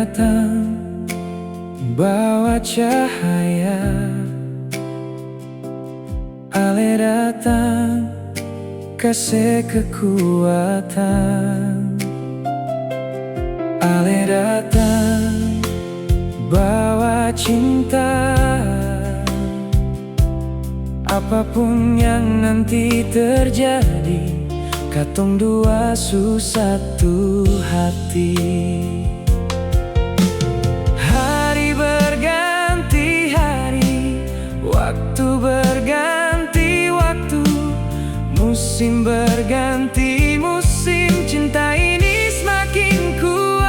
datang bawa cahaya, Ale datang kasih kekuatan, Ale datang bawa cinta. Apapun yang nanti terjadi, katong dua satu hati. Hari berganti hari, waktu berganti waktu, musim berganti musim, cinta ini semakin kuat.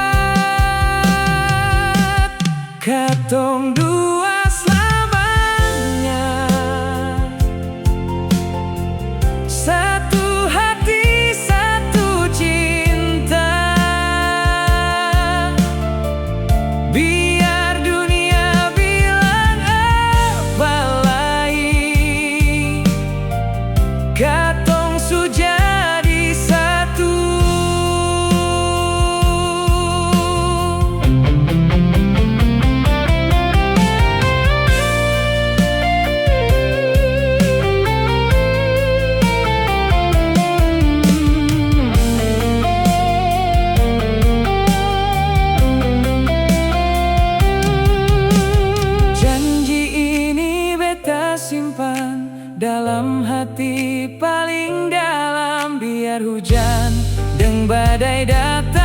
Katong dua selamanya, satu hati satu cinta. Biar dunia bilang apa lagi, katong su jadi satu. Simpan dalam hati paling dalam, biar hujan dan badai datang.